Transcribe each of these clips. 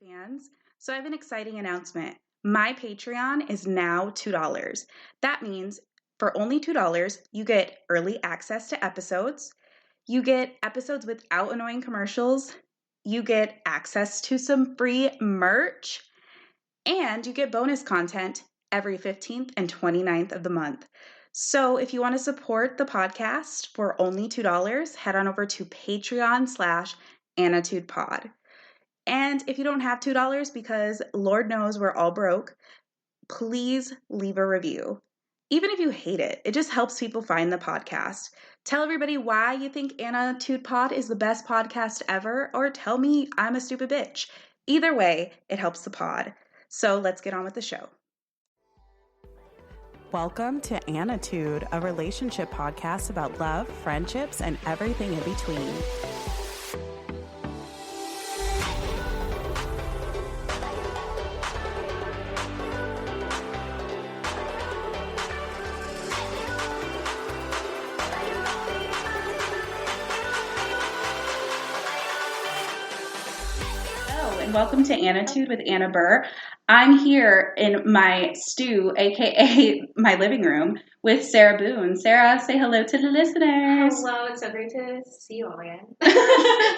fans. So I have an exciting announcement. My Patreon is now $2. That means for only $2, you get early access to episodes. You get episodes without annoying commercials. You get access to some free merch. And you get bonus content every 15th and 29th of the month. So if you want to support the podcast for only $2, head on over to Patreon/AnnitudePod. And if you don't have $2, because Lord knows we're all broke, please leave a review. Even if you hate it, it just helps people find the podcast. Tell everybody why you think Annitude Pod is the best podcast ever, or tell me I'm a stupid bitch. Either way, it helps the pod. So let's get on with the show. Welcome to Annitude, a relationship podcast about love, friendships, and everything in between. And welcome to Annitude with Anna Burr. I'm here in my stew, aka my living room, with Sarah Boon. Sarah, say hello to the listeners. Hello, it's so great to see you all again.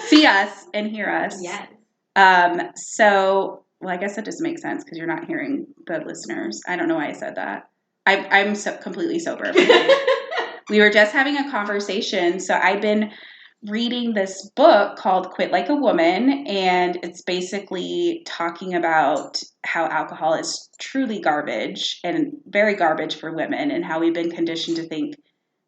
See us and hear us. Yes. Well, I guess that just makes sense because you're not hearing the listeners. I don't know why I said that. I'm completely sober. We were just having a conversation, so I've been reading this book called Quit Like a Woman, and it's basically talking about how alcohol is truly garbage and very garbage for women, and how we've been conditioned to think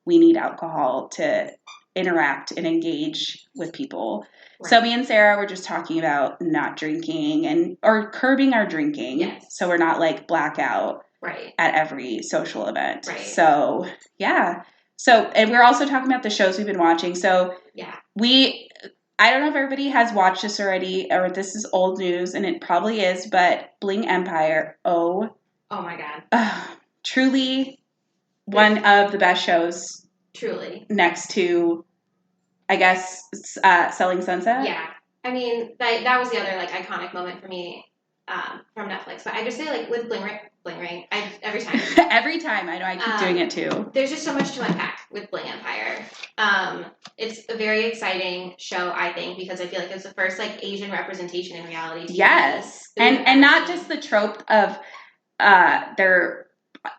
we need alcohol to interact and engage with people. Right. So me and Sarah were just talking about not drinking or curbing our drinking. Yes. So we're not like blackout right. at every social event. Right. So yeah. So, and we're also talking about the shows we've been watching. So, yeah, I don't know if everybody has watched this already, or this is old news, and it probably is, but Bling Empire, oh my God. Truly one of the best shows. Truly. Next to, I guess, Selling Sunset. Yeah. I mean, that was the other, like, iconic moment for me from Netflix. But I just say, like, with Bling Ring, every time. Every time. I know, I keep doing it too. There's just so much to unpack with Bling Empire. It's a very exciting show, I think, because I feel like it's the first, like, Asian representation in reality TV. Yes. And not just the trope of they're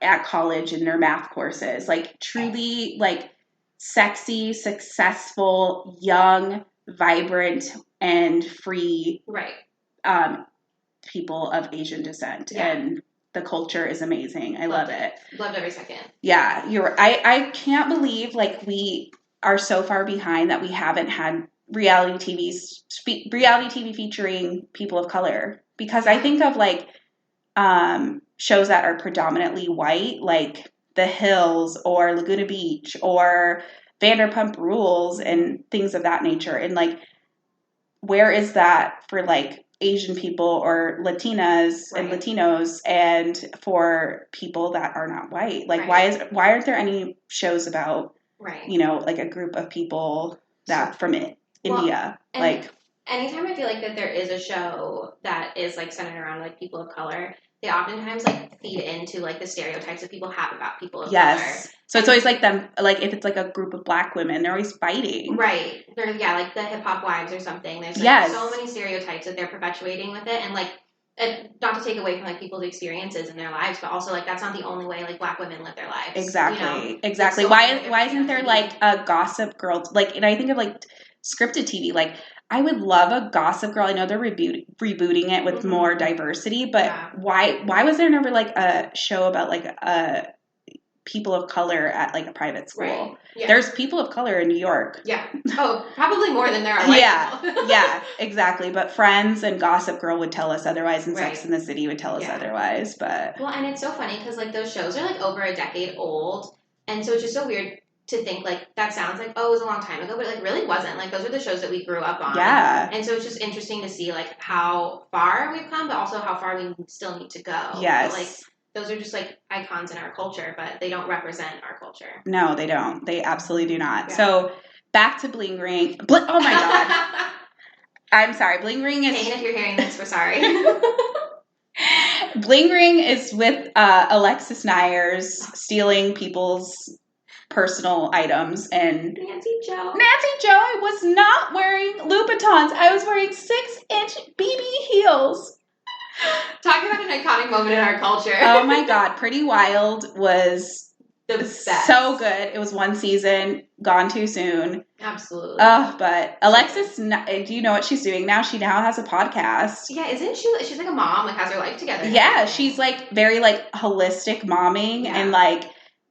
at college and their math courses. Like, truly, like, sexy, successful, young, vibrant, and free people of Asian descent. Yeah. And the culture is amazing. I love it. Loved every second. Yeah, I can't believe, like, we are so far behind that we haven't had reality TV featuring people of color. Because I think of, like, shows that are predominantly white, like The Hills or Laguna Beach or Vanderpump Rules and things of that nature. And, like, where is that for, like, Asian people or Latinas and Latinos, and for people that are not white? Like, why aren't there any shows about, you know, like, a group of people that from India? Like, anytime I feel like that there is a show that is, like, centered around, like, people of color, they oftentimes, like, feed into, like, the stereotypes that people have about people of color. So it's always like them, like, if it's like a group of black women, they're always fighting. Right. They're, like the hip hop wives or something. There's, like, so many stereotypes that they're perpetuating with it. And, like, not to take away from, like, people's experiences in their lives, but also, like, that's not the only way, like, black women live their lives. Exactly. You know? Exactly. So why isn't there, like, a Gossip Girl? Like, and I think of, like, scripted TV. Like, I would love a Gossip Girl. I know they're rebooting it with more diversity, but why was there never, like, a show about, like, people of color at, like, a private school? Right. Yeah. There's people of color in New York. Yeah. Oh, probably more than there are white people. Yeah, exactly. But Friends and Gossip Girl would tell us otherwise, and Sex and the City would tell us otherwise. But well, and it's so funny because, like, those shows are, like, over a decade old, and so it's just so weird to think, like, that sounds like, oh, it was a long time ago, but, like, really wasn't. Like, those are the shows that we grew up on. Yeah. And so it's just interesting to see, like, how far we've come, but also how far we still need to go. Yes. But, like, those are just, like, icons in our culture, but they don't represent our culture. No, they don't. They absolutely do not. Yeah. So, back to Bling Ring. Oh, my God. I'm sorry. Bling Ring is... Kane, if you're hearing this, we're sorry. Bling Ring is with Alexis Nyers stealing people's personal items, and Nancy Joe. I was not wearing Louboutins. I was wearing 6-inch BB heels. Talking about an iconic moment in our culture. Oh my God. Pretty Wild was the best. So good. It was one season, gone too soon. Absolutely. But Alexis, do you know what she's doing now? She now has a podcast. Yeah, isn't she? She's like a mom, like has her life together. Yeah, she's like very like holistic momming and like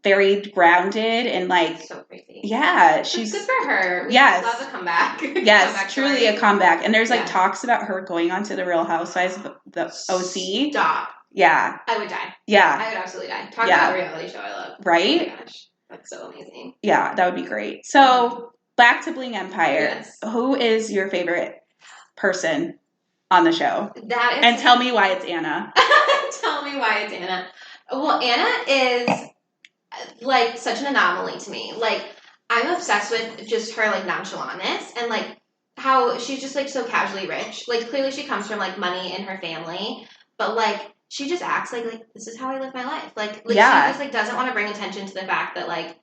very grounded and like so crazy. Yeah, she's good for her. We love a comeback. Yes, comeback truly story. A comeback. And there's like talks about her going on to the Real Housewives, the OC. Stop. Yeah. I would die. Yeah. I would absolutely die. Talk about a reality show I love. Right? Oh my gosh. That's so amazing. Yeah, that would be great. So, back to Bling Empire. Yes. Who is your favorite person on the show? That is... And tell me why it's Anna. Tell me why it's Anna. Well, Anna is like such an anomaly to me. Like, I'm obsessed with just her like nonchalantness and like how she's just like so casually rich. Like, clearly she comes from like money in her family, but like she just acts like this is how I live my life. Like she just like doesn't want to bring attention to the fact that like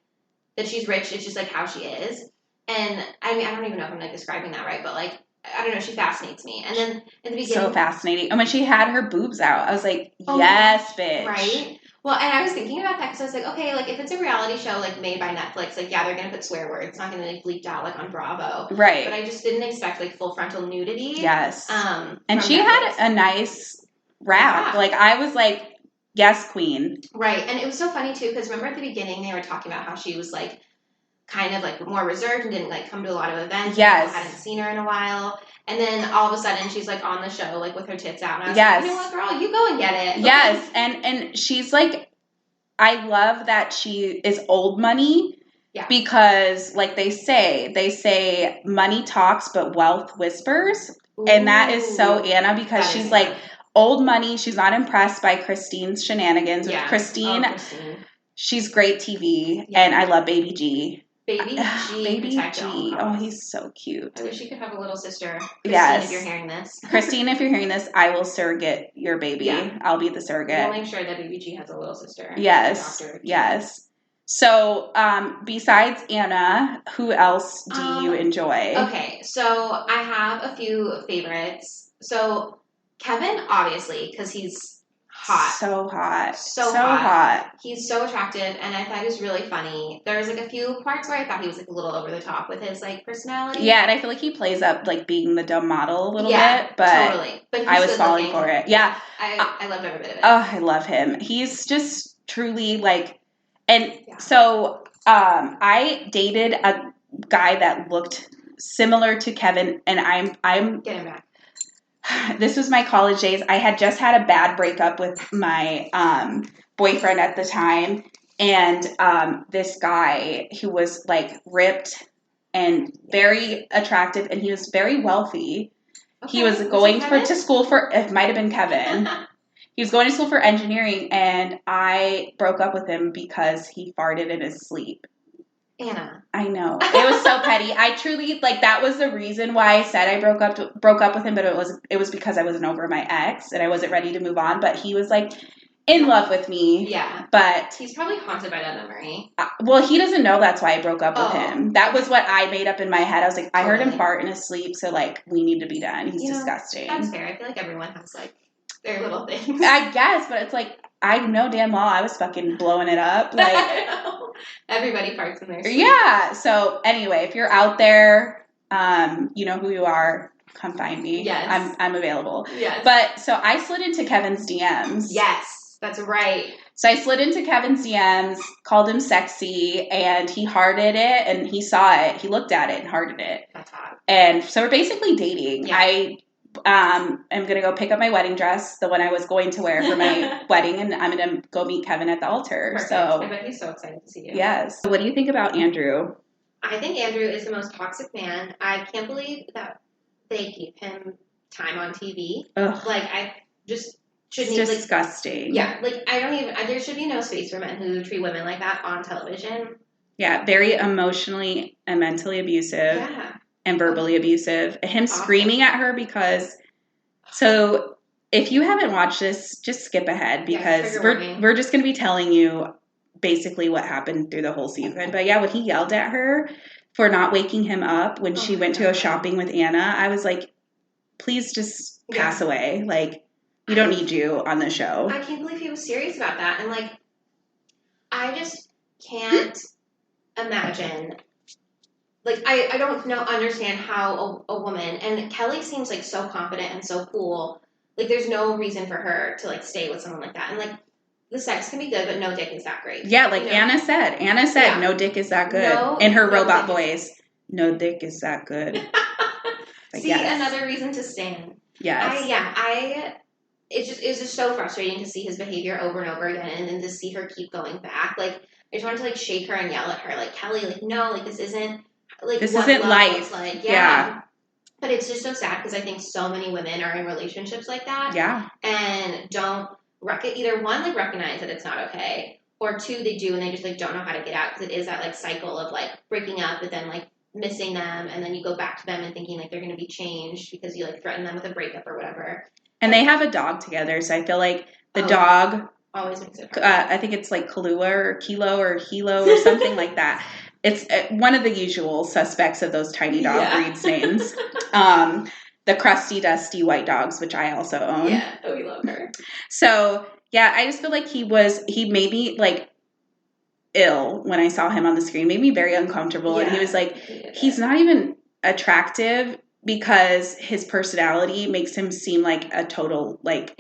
that she's rich. It's just like how she is. And I mean, I don't even know if I'm like describing that right, but like I don't know, she fascinates me. And then in the beginning, so fascinating. And when she had her boobs out, I was like, yes, bitch. Right? Well, and I was thinking about that because I was like, okay, like if it's a reality show like made by Netflix, like they're gonna put swear words. It's not gonna like bleeped out like on Bravo, right? But I just didn't expect like full frontal nudity. Yes. And she Netflix. had a nice rap. Like I was like, yes, queen. Right, and it was so funny too because remember at the beginning they were talking about how she was like kind of like more reserved and didn't like come to a lot of events. Yes. People hadn't seen her in a while. And then all of a sudden she's like on the show like with her tits out. And I was like, you know what, girl, you go and get it. Yes. And she's like, I love that she is old money. Yeah. Because like they say money talks but wealth whispers. Ooh. And that is so Anna because she's like old money. She's not impressed by Christine's shenanigans. Yeah. Christine. She's great TV. Yeah. And I love Baby G. Baby G. Oh, he's so cute. I wish you could have a little sister. Christine, yes. If you're hearing this. Christine, if you're hearing this, I will surrogate your baby. Yeah. I'll be the surrogate. We'll make sure that Baby G has a little sister. Yes. Yes. So, besides Anna, who else do you enjoy? Okay, so I have a few favorites. So, Kevin, obviously, because he's hot. So hot. So hot. He's so attractive, and I thought he was really funny. There was like a few parts where I thought he was like a little over the top with his like personality. Yeah, and I feel like he plays up like being the dumb model a little bit, but totally. But I was falling for it. Yeah. I loved every bit of it. Oh, I love him. He's just truly like, and so I dated a guy that looked similar to Kevin, and I'm getting back. This was my college days. I had just had a bad breakup with my boyfriend at the time. And this guy who was like ripped and very attractive, and he was very wealthy. Okay. He was going to school for, it might have been Kevin. He was going to school for engineering, and I broke up with him because he farted in his sleep. Anna. I know. It was so petty. I truly, like, that was the reason why I said I broke up with him, but it was because I wasn't over my ex, and I wasn't ready to move on, but he was, like, in love with me. Yeah. But he's probably haunted by that memory. Well, he doesn't know that's why I broke up with him. That was what I made up in my head. I was like, I heard him fart in his sleep, so, like, we need to be done. He's disgusting. That's fair. I feel like everyone has, like, their little things. I guess, but it's like, I know damn well I was fucking blowing it up. Like, I know. Everybody farts in their sleep. Yeah. So anyway, if you're out there, you know who you are. Come find me. Yes. I'm available. Yes. But so I slid into Kevin's DMs. Yes, that's right. So I slid into Kevin's DMs, called him sexy, and he hearted it, and he saw it. He looked at it and hearted it. That's hot. And so we're basically dating. Yeah. I am going to go pick up my wedding dress, the one I was going to wear for my wedding, and I'm going to go meet Kevin at the altar. Perfect. So I bet he's so excited to see you. Yes. What do you think about Andrew? I think Andrew is the most toxic man. I can't believe that they give him time on TV. Ugh. Like, I just shouldn't even... disgusting. Yeah, like, I don't even... There should be no space for men who treat women like that on television. Yeah, very emotionally and mentally abusive. Yeah. and verbally abusive. Him Awful. screaming at her because, so if you haven't watched this, just skip ahead because we're just going to be telling you basically what happened through the whole season. But yeah, when he yelled at her for not waking him up when she went to go shopping with Anna, I was like, please just pass away. Like, we don't need you on the show. I can't believe he was serious about that. And like, I just can't imagine. Like, I don't understand how a woman, and Kelly seems like so confident and so cool. Like, there's no reason for her to like stay with someone like that. And like, the sex can be good, but no dick is that great. Yeah, like Anna said. No dick is that good. In her robot voice. No dick is that good. See, another reason to stand. Yes. It's just so frustrating to see his behavior over and over again, and then to see her keep going back. Like, I just wanted to like shake her and yell at her, like, Kelly, like, no, like, this isn't life. Like, yeah. But it's just so sad because I think so many women are in relationships like that. Yeah. And don't either one, like, recognize that it's not okay, or two, they do and they just like don't know how to get out because it is that like cycle of like breaking up, but then like missing them, and then you go back to them and thinking like they're going to be changed because you like threaten them with a breakup or whatever. And they have a dog together, so I feel like the dog always makes it hard. I think it's like Kahlua or Kilo or Hilo or something like that. It's one of the usual suspects of those tiny dog breeds names. The crusty, dusty white dogs, which I also own. Yeah, we love her. So, yeah, I just feel like he made me, like, ill when I saw him on the screen. Made me very uncomfortable. Yeah. And he was like, he's not even attractive because his personality makes him seem like a total, like,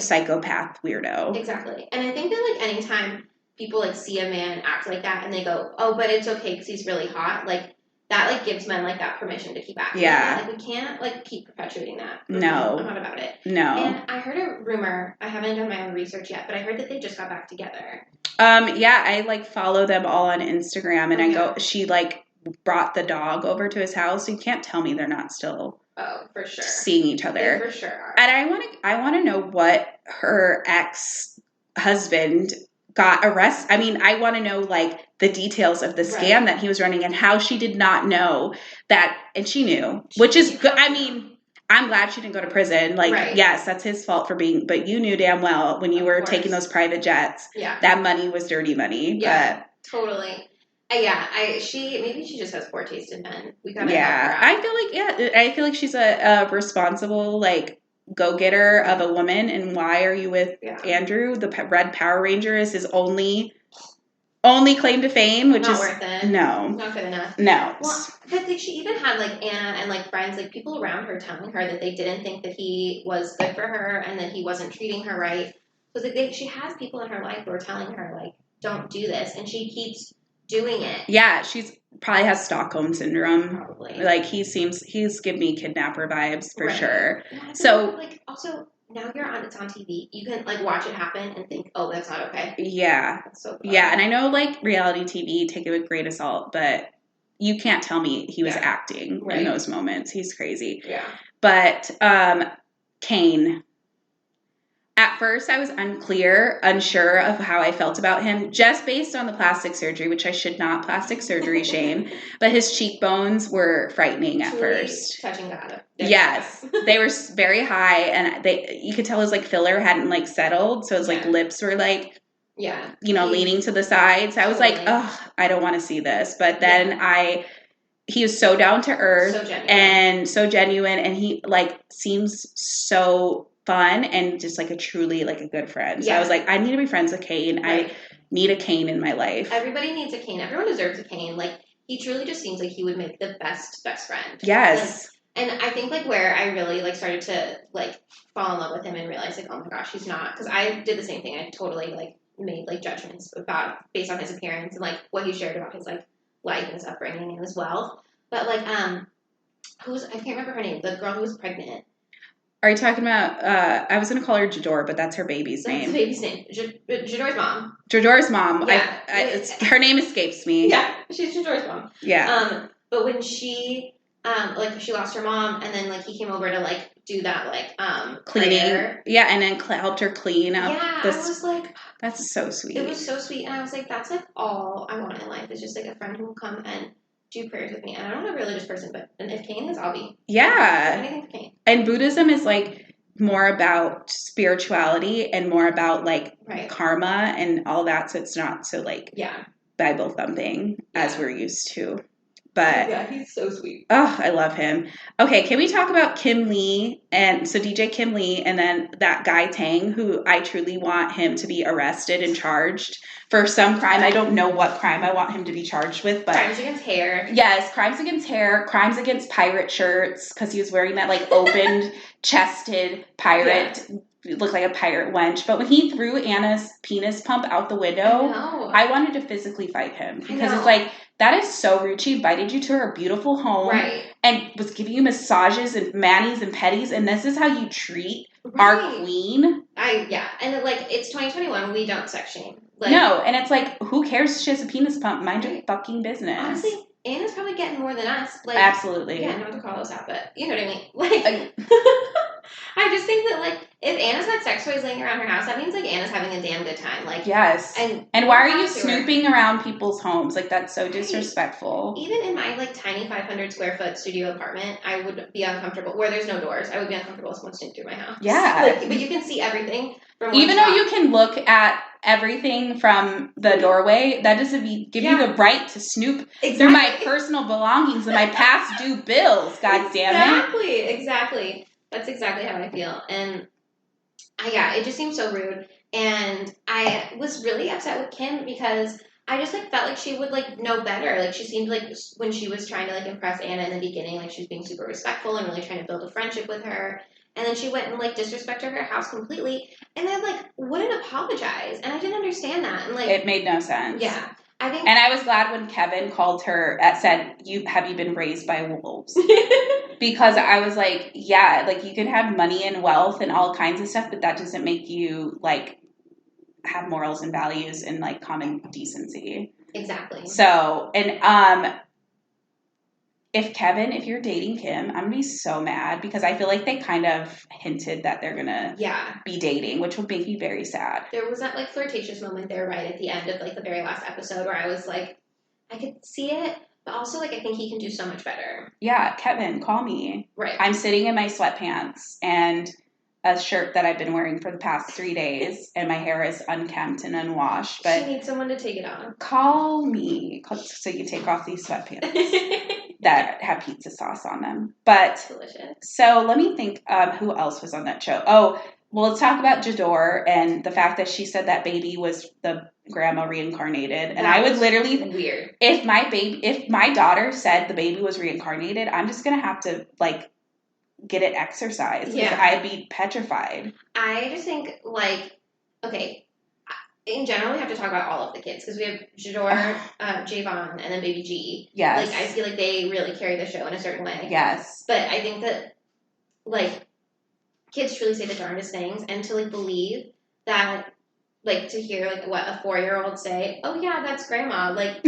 psychopath weirdo. Exactly. And I think that, like, anytime people, like, see a man act like that and they go, oh, but it's okay because he's really hot, like, that, like, gives men, like, that permission to keep acting. Yeah. Like, we can't, like, keep perpetuating that. No. I'm not about it. No. And I heard a rumor, I haven't done my own research yet, but I heard that they just got back together. Yeah, I, like, follow them all on Instagram, and she, like, brought the dog over to his house. You can't tell me they're not still for sure seeing each other. They for sure are. And I want to know what her ex-husband got arrested. I mean, I want to know, like, the details of the scam that he was running and how she did not know that, and she knew, which is good. I mean, I'm glad she didn't go to prison. Like, yes, that's his fault for being, but you knew damn well when you were taking those private jets, that money was dirty money. Yeah, but totally. Maybe she just has poor taste in men. We gotta help her out. I feel like she's a responsible, like, go-getter of a woman. And why are you with Andrew? The Red Power Ranger is his only claim to fame, which not worth it. No, not good enough. No. Well, because she even had, like, Anna and, like, friends, like, people around her telling her that they didn't think that he was good for her and that he wasn't treating her right. So like, she has people in her life who are telling her, like, don't do this, and she keeps doing it. Yeah, she's probably has Stockholm syndrome. Probably. Like, he's giving me kidnapper vibes for sure. Yeah, so, like, also, now it's on TV. You can, like, watch it happen and think, oh, that's not okay. Yeah. That's so fun. Yeah, and I know, like, reality TV, take it with great assault, but you can't tell me he was acting in those moments. He's crazy. Yeah. But Kane. At first, I was unsure of how I felt about him, just based on the plastic surgery, which I should not plastic surgery shame. But his cheekbones were frightening at first. Touching God. Yes, they were very high, and you could tell his, like, filler hadn't, like, settled, so his like lips were, like, leaning to the sides. So I was like, oh, I don't want to see this. But then he was so down to earth, and so genuine, and he, like, seems so fun and just, like, a truly, like, a good friend. So I was like, I need to be friends with Kane. I need a Kane in my life. Everybody needs a Kane. Everyone deserves a Kane. Like, he truly just seems like he would make the best friend. Yes. Like, and I think, like, where I really, like, started to, like, fall in love with him and realize, like, oh my gosh, he's not, because I did the same thing. I totally, like, made, like, judgments based on his appearance and, like, what he shared about his, like, life and his upbringing and his wealth. But, like, I can't remember her name, the girl who was pregnant. Are you talking about, I was going to call her Jador, but that's her baby's name. That's the baby's name. Jador's mom. Jador's mom. Yeah. Her name escapes me. Yeah, she's Jador's mom. Yeah. But when she, like, she lost her mom, and then, like, he came over to, like, do that, like, cleaning. Prayer. Yeah, and then helped her clean up. Yeah, I was like, that's so sweet. It was so sweet, and I was like, that's, like, all I want in life is just, like, a friend who will come and do prayers with me. And I'm not a religious person, but if Kane is, I'll be. Yeah. Anything for Kane. And Buddhism is like more about spirituality and more about like karma and all that. So it's not so like Bible thumping as we're used to. But yeah, he's so sweet. Oh, I love him. Okay, can we talk about Kim Lee? And so DJ Kim Lee and then that guy Tang, who I truly want him to be arrested and charged for some crime. I don't know what crime I want him to be charged with, but crimes against hair. Yes, crimes against hair, crimes against pirate shirts, because he was wearing that like open chested pirate. Looked like a pirate wench. But when he threw Anna's penis pump out the window, I wanted to physically fight him because it's like, that is so rude. She invited you to her beautiful home and was giving you massages and manis and petties, and this is how you treat our queen? And like, it's 2021. We don't sex shame. Like, no, and it's like, who cares if she has a penis pump? Mind your fucking business. Honestly, Anna's probably getting more than us. Like, absolutely. Yeah, not to call us out, but you know what I mean. Like, I just think that, like, if Anna's got sex toys laying around her house, that means, like, Anna's having a damn good time. Like, yes. And why are you snooping around people's homes? Like, that's so disrespectful. Even in my, like, tiny 500 square foot studio apartment, I would be uncomfortable. Where there's no doors, I would be uncomfortable if someone snooped through my house. Yeah. Like, but you can see everything from one even spot. though you can look at everything from the doorway, that doesn't give you the right to snoop through my personal belongings and my past due bills. God damn it. Exactly. That's exactly how I feel. And it just seems so rude. And I was really upset with Kim because I just like felt like she would like know better. Like she seemed like when she was trying to like impress Anna in the beginning, like she was being super respectful and really trying to build a friendship with her. And then she went and like disrespected her house completely and then like wouldn't apologize. And I didn't understand that. And like it made no sense. Yeah. And I was glad when Kevin called her said, have you been raised by wolves? Because I was like, yeah, like you can have money and wealth and all kinds of stuff, but that doesn't make you like have morals and values and like common decency. Exactly. So, and if you're dating Kim, I'm gonna be so mad because I feel like they kind of hinted that they're gonna be dating, which would make me very sad. There was that like flirtatious moment there right at the end of like the very last episode where I was like, I could see it, but also like I think he can do so much better. Yeah, Kevin, call me. Right. I'm sitting in my sweatpants and a shirt that I've been wearing for the past 3 days, and my hair is unkempt and unwashed. But she needs someone to take it off. Call me so you can take off these sweatpants that have pizza sauce on them. But delicious. So let me think. Who else was on that show? Oh, well, let's talk about Jador and the fact that she said that baby was the grandma reincarnated, and I would literally weird. If my daughter said the baby was reincarnated, I'm just gonna have to like get it exercised. Yeah, I'd be petrified. I just think like, okay, in general we have to talk about all of the kids because we have Jador, Javon, and then baby G. Yes, like I feel like they really carry the show in a certain way. Yes, but I think that like kids truly say the darndest things, and to like believe that. Like, to hear, like, what a 4-year-old say, oh, yeah, that's grandma. Like,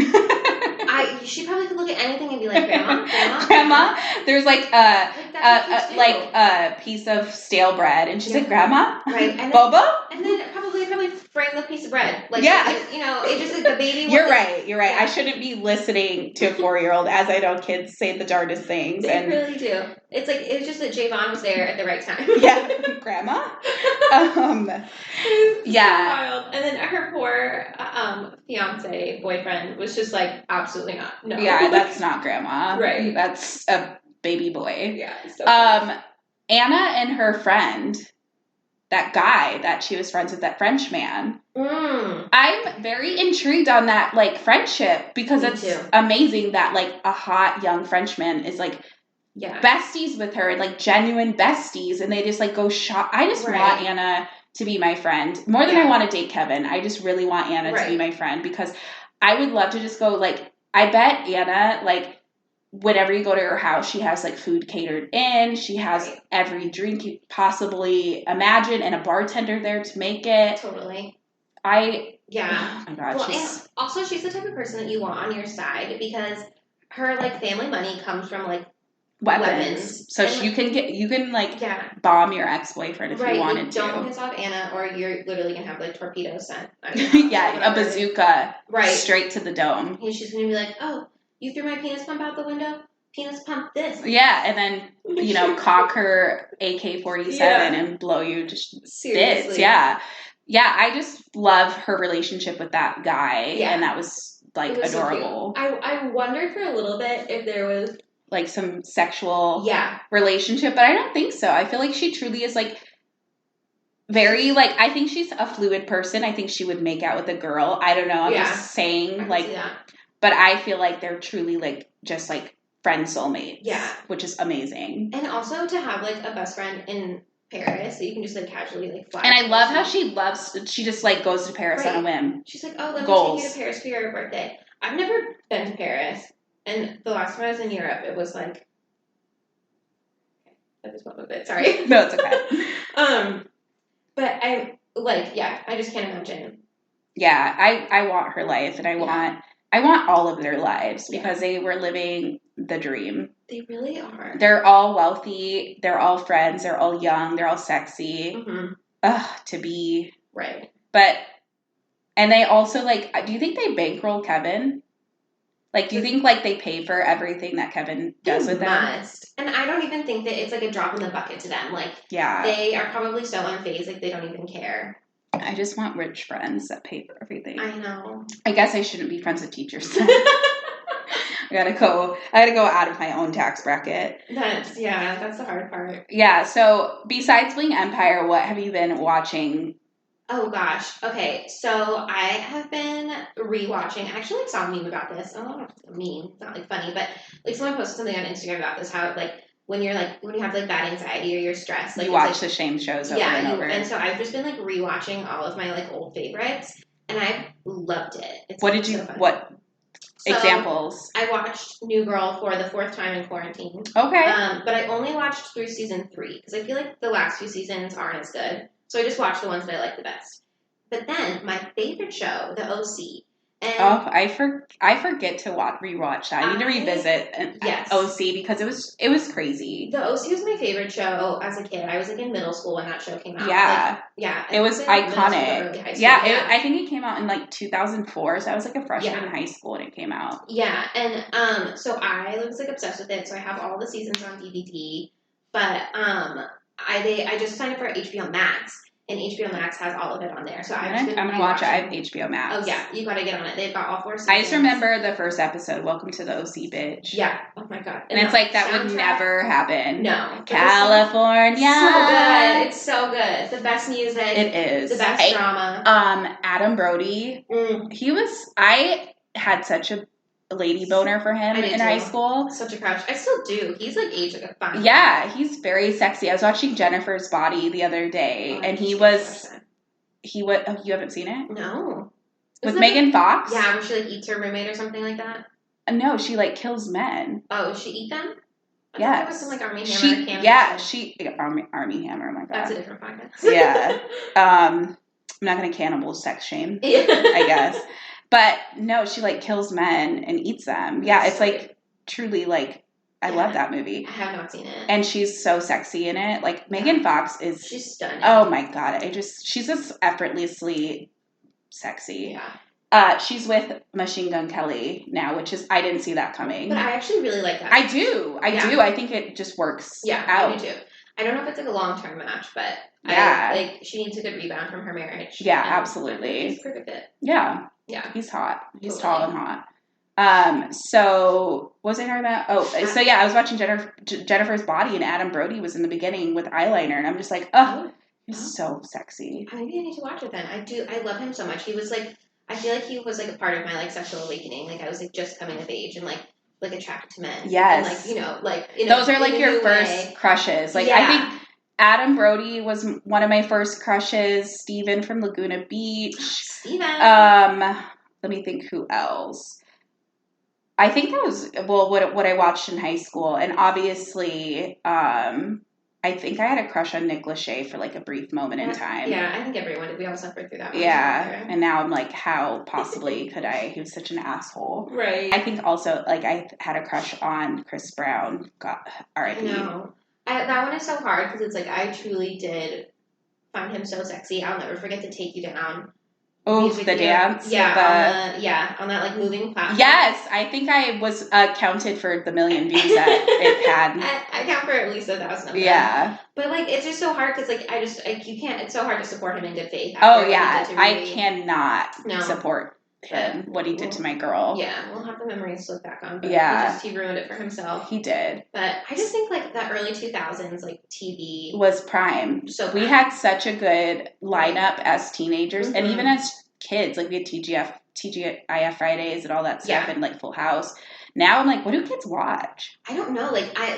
she probably could look at anything and be like, grandma? There's, like, a piece of stale bread. And she's like, grandma? Right. And then, Bobo? And then probably frame the piece of bread. Like, you know, it just, like, the baby. You're right. Yeah. I shouldn't be listening to a 4-year-old, as I know kids say the darndest things. They really do. It's like, it's just that Javon was there at the right time. Yeah. Grandma? Yeah. So wild. And then her poor fiance, boyfriend, was just like, absolutely not. No. Yeah, that's not grandma. Right. That's a baby boy. Yeah. So Anna and her friend, that guy that she was friends with, that French man. I'm very intrigued on that, like, friendship because amazing that, like, a hot young Frenchman is, like, besties with her, like, genuine besties, and they just, like, go shop. I just want Anna to be my friend. More than I want to date Kevin. I just really want Anna to be my friend because I would love to just go, like, I bet Anna, like, whenever you go to her house, she has, like, food catered in. She has every drink you possibly imagine and a bartender there to make it. Totally. Oh, my God. Well, and also, she's the type of person that you want on your side because her, like, family money comes from, like, weapons. So you can bomb your ex-boyfriend if you wanted to. Don't piss off Anna or you're literally going to have, like, torpedoes sent. A bazooka. Right. Straight to the dome. And she's going to be like, oh, You threw my penis pump out the window. Penis pump this. Yeah, and then, cock her AK-47 and blow you to bits. Yeah. Yeah, I just love her relationship with that guy. Yeah. And that was, like, adorable. So I wondered for a little bit if there was... like, some sexual relationship, but I don't think so. I feel like she truly is, like, very, like, I think she's a fluid person. I think she would make out with a girl. I don't know. I'm just saying, like, but I feel like they're truly, like, just, like, friend soulmates. Yeah. Which is amazing. And also to have, like, a best friend in Paris that you can just, like, casually, like, fly. And I love how she just, like, goes to Paris on a whim. She's like, oh, let me take you to Paris for your birthday. I've never been to Paris. And the last time I was in Europe, it was, like... Okay, I just went with it. Sorry. No, it's okay. But I just can't imagine. Yeah, I want her life, and I want all of their lives because they were living the dream. They really are. They're all wealthy. They're all friends. They're all young. They're all sexy. Mm-hmm. Ugh, to be. Right. But, and they also, like, do you think they bankroll Kevin? Like, do you think, like, they pay for everything that Kevin does with them? They must. And I don't even think that it's, like, a drop in the bucket to them. Like, they are probably so unfazed, like, they don't even care. I just want rich friends that pay for everything. I know. I guess I shouldn't be friends with teachers. I gotta go out of my own tax bracket. That's the hard part. Yeah, so besides Bling Empire, what have you been watching? Oh gosh. Okay, so I have been rewatching. I actually saw a meme about this. Oh, not a meme. It's not like funny, but like someone posted something on Instagram about this. How like when you have like bad anxiety or you're stressed, like you watch the same shows over and over. And so I've just been like rewatching all of my like old favorites, and I've loved it. What examples? I watched New Girl for the fourth time in quarantine. Okay. But I only watched through season 3 because I feel like the last few seasons aren't as good. So I just watched the ones that I like the best. But then my favorite show, The OC. And I forget to rewatch that. I need to revisit OC because it was crazy. The OC was my favorite show as a kid. I was like in middle school when that show came out. Yeah. It was iconic. I think it came out in like 2004. So I was like a freshman in high school when it came out. Yeah, and so I was like obsessed with it. So I have all the seasons on DVD. But I just signed up for HBO Max. And HBO Max has all of it on there. So I'm gonna watch it. I have HBO Max. Oh yeah, you gotta get on it. They've got all 4 seasons. I just remember the first episode, Welcome to the OC, bitch. Yeah. Oh my god. And it's like that would never happen. No. California. So good. It's so good. The best music. It is. The best drama. Adam Brody. I had such a lady boner for him in high school. Such a crush. I still do. He's like aged like a fine. Yeah, he's very sexy. I was watching Jennifer's Body the other day, and he was. Oh, you haven't seen it? No. With Megan Fox? Yeah, where she like eats her roommate or something like that. No, she like kills men. Oh, she eat them? Yes. It was some like Army Hammer. Army Hammer. Oh my god. That's a different podcast. Yeah. I'm not gonna cannibal sex shame. I guess. But no, she like kills men and eats them. Yeah, it's like truly like I love that movie. I have not seen it. And she's so sexy in it. Like Megan Fox she's stunning. Oh my god, she's just effortlessly sexy. Yeah. She's with Machine Gun Kelly now, which is I didn't see that coming. But I actually really like that. I do. I think it just works out. I do too. I don't know if it's like a long-term match, but she needs a good rebound from her marriage. Yeah, absolutely. He's perfect fit. Yeah. Yeah. He's hot. He's tall and hot. So what was I talking about? I was watching Jennifer's Body, and Adam Brody was in the beginning with eyeliner, and I'm just like, he's so sexy. Maybe I need to watch it then. I love him so much. He was like, I feel like he was like a part of my like sexual awakening. Like I was like just coming of age and like attracted to men. Yes. And those are like your first crushes. Like I think Adam Brody was one of my first crushes. Steven from Laguna Beach. Steven. Let me think who else. I think that was what I watched in high school, and obviously, I think I had a crush on Nick Lachey for like a brief moment in time. Yeah, I think everyone did. We all suffered through that one. Yeah, and now I'm like, how possibly could I? He was such an asshole. Right. I think also like I had a crush on Chris Brown. God, R.I.P. No. That one is so hard because it's like I truly did find him so sexy. I'll never forget to Take You Down Oh, music the video. dance. Yeah, on that like moving platform. Yes, I think I was counted for the million views that it had. I count for at least 1,000 of them. Yeah. But like, it's just so hard because like you can't. It's so hard to support him in good faith. Oh yeah, I cannot support him. But what he did to my girl. Yeah, we'll have the memories to look back on. But he ruined it for himself. He did. But I just think like that early 2000s like TV was prime. So we had such a good lineup as teenagers and even as kids. Like we had TGIF Fridays and all that stuff and like Full House. Now I'm like, what do kids watch? I don't know.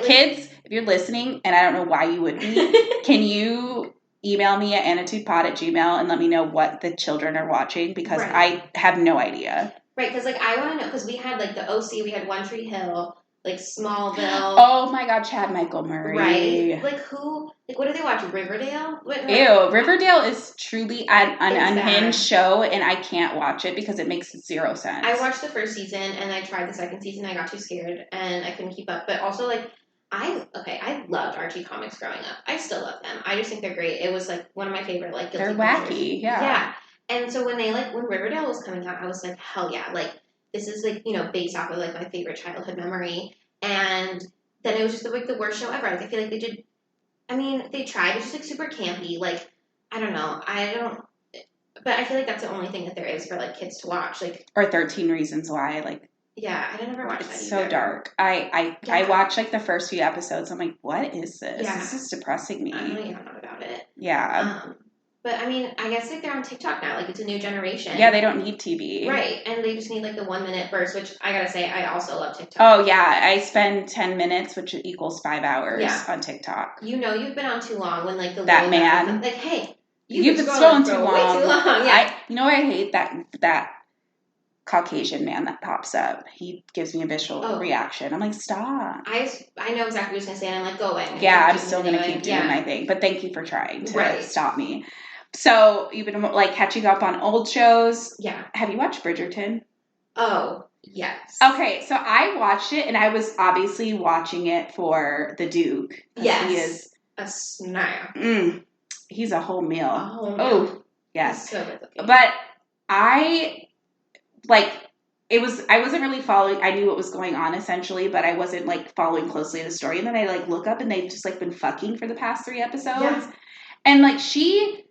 Kids, if you're listening, and I don't know why you would be, can you email me at annatudepod@gmail and let me know what the children are watching because I have no idea. Right, because like I want to know because we had like the OC, we had One Tree Hill, like Smallville. Oh my God, Chad Michael Murray. Right, like who? Like what do they watch? Riverdale? Ew, Riverdale is truly an unhinged show, and I can't watch it because it makes zero sense. I watched the first season and I tried the second season. I got too scared and I couldn't keep up. But also like. I loved Archie comics growing up. I still love them. I just think they're great. It was like one of my favorite like guilty pleasures. They're wacky, yeah. Yeah. And so when Riverdale was coming out, I was like, hell yeah, like this is like, based off of like my favorite childhood memory. And then it was just like the worst show ever. Like I feel like they tried, it's just like super campy. Like, I don't know. But I feel like that's the only thing that there is for like kids to watch. Like or 13 Reasons Why, like yeah, I didn't ever watch that. It's so dark. I watched like the first few episodes. I'm like, what is this? Yeah. This is depressing me. I don't know about it. Yeah. But I mean, I guess like they're on TikTok now. Like it's a new generation. Yeah, they don't need TV. Right, and they just need like the 1 minute burst, which I gotta say, I also love TikTok. Oh yeah, I spend 10 minutes, which equals 5 hours on TikTok. You've been on too long when like that man. Like, hey, you've been scrolling too long. Way too long. Yeah. I hate that Caucasian man that pops up. He gives me a visual reaction. I'm like, stop. I know exactly what you're going to say, and I'm like, go away. Yeah, I'm still going to keep doing my thing. But thank you for trying to stop me. So, you've been like catching up on old shows. Yeah. Have you watched Bridgerton? Oh, yes. Okay, so I watched it, and I was obviously watching it for the Duke. Yes. He is a snack. He's a whole meal. A whole meal. Oh, yes. He's so good looking. But I wasn't really following. I knew what was going on essentially, but I wasn't like following closely the story. And then I like look up and they've just like been fucking for the past 3 episodes. Yeah. And like she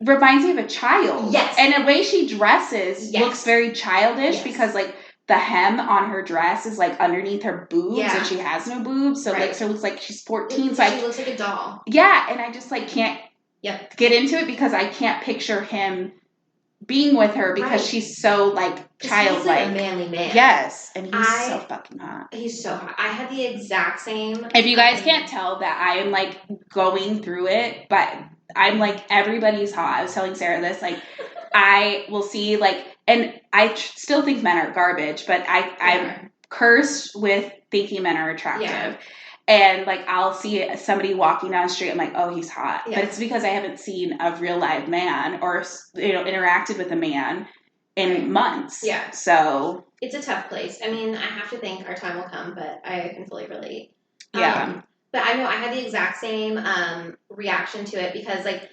reminds me of a child. Yes. And the way she dresses looks very childish because like the hem on her dress is like underneath her boobs and she has no boobs. So so it looks like she's 14. She looks like a doll. Yeah. And I just like can't get into it because I can't picture him being with her because she's so like childlike. He's like a manly man. Yes, and he's so fucking hot. He's so hot. I had the exact same. If you guys can't tell that I am like going through it, but I'm like everybody's hot. I was telling Sarah this. Like I will see like, and I still think men are garbage, but I'm cursed with thinking men are attractive. Yeah. And, like, I'll see somebody walking down the street. I'm like, oh, he's hot. Yeah. But it's because I haven't seen a real live man or, interacted with a man in months. Yeah. So. It's a tough place. I mean, I have to think our time will come, but I can fully relate. Yeah. But I know I had the exact same reaction to it because, like,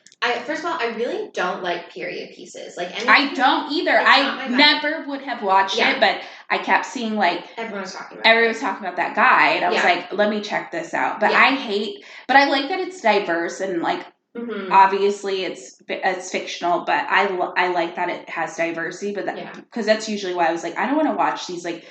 first of all, I really don't like period pieces. Like, I don't either. I never would have watched it, but I kept seeing like everyone was talking about that guy, and I was like, let me check this out. But I like that it's diverse and like obviously it's fictional, but I like that it has diversity. But because that's usually why I was like, I don't want to watch these like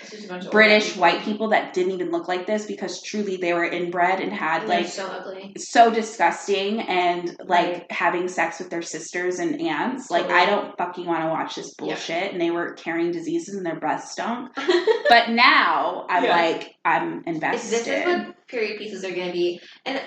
British white people that didn't even look like this because truly they were inbred and had like so ugly, so disgusting, and like having sex with their sisters and aunts. Totally. Like I don't fucking want to watch this bullshit. And they were carrying diseases and their breath stunk. But now I'm like, I'm invested. This is what period pieces are going to be. And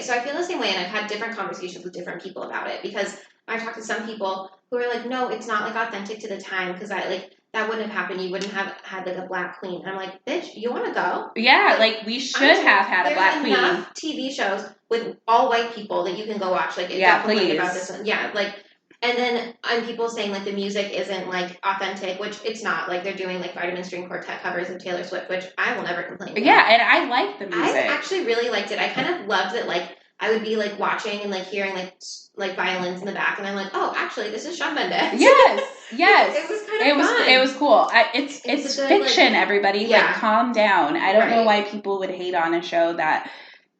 so I feel the same way, and I've had different conversations with different people about it because I've talked to some people who are like, no, it's not like authentic to the time because that wouldn't have happened. You wouldn't have had like a black queen. And I'm like, bitch, you want to go? Yeah, like we should have had a black queen. There's enough TV shows with all white people that you can go watch. Like, please. About this one. Yeah, like. And then people saying, like, the music isn't, like, authentic, which it's not. Like, they're doing, like, Vitamin String Quartet covers of Taylor Swift, which I will never complain about. Yeah, and I like the music. I actually really liked it. I kind of loved that, like, I would be like watching and like hearing like violins in the back, and I'm like, oh, actually, this is Shawn Mendes. Yes, yes. It was kind of fun. It was cool. It's good, fiction, like, everybody. yeah. Like, calm down. I don't know Right. why people would hate on a show that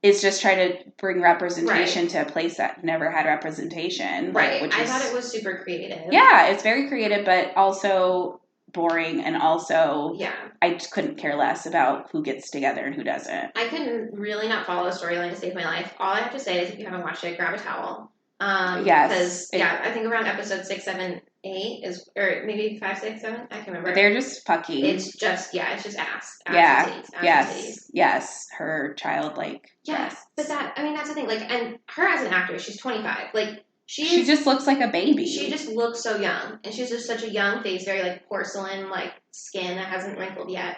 is just trying to bring representation to a place that never had representation. Right. Like, I thought it was super creative. Yeah, it's very creative, but also boring, and also I just couldn't care less about who gets together and who doesn't. I couldn't really not follow the storyline to save my life. All I have to say is if you haven't watched it, grab a towel. Yes. Because, I think around episode 6, 7, 8 is, or maybe 5, 6, 7, I can't remember. They're just fucking. It's just ass. Yeah. And titties, yes. Yes. Her childlike. Yes. But that's the thing. Like, and her as an actress, she's 25. Like, she just looks like a baby. She just looks so young. And she's just such a young face, very like porcelain, like skin that hasn't wrinkled yet.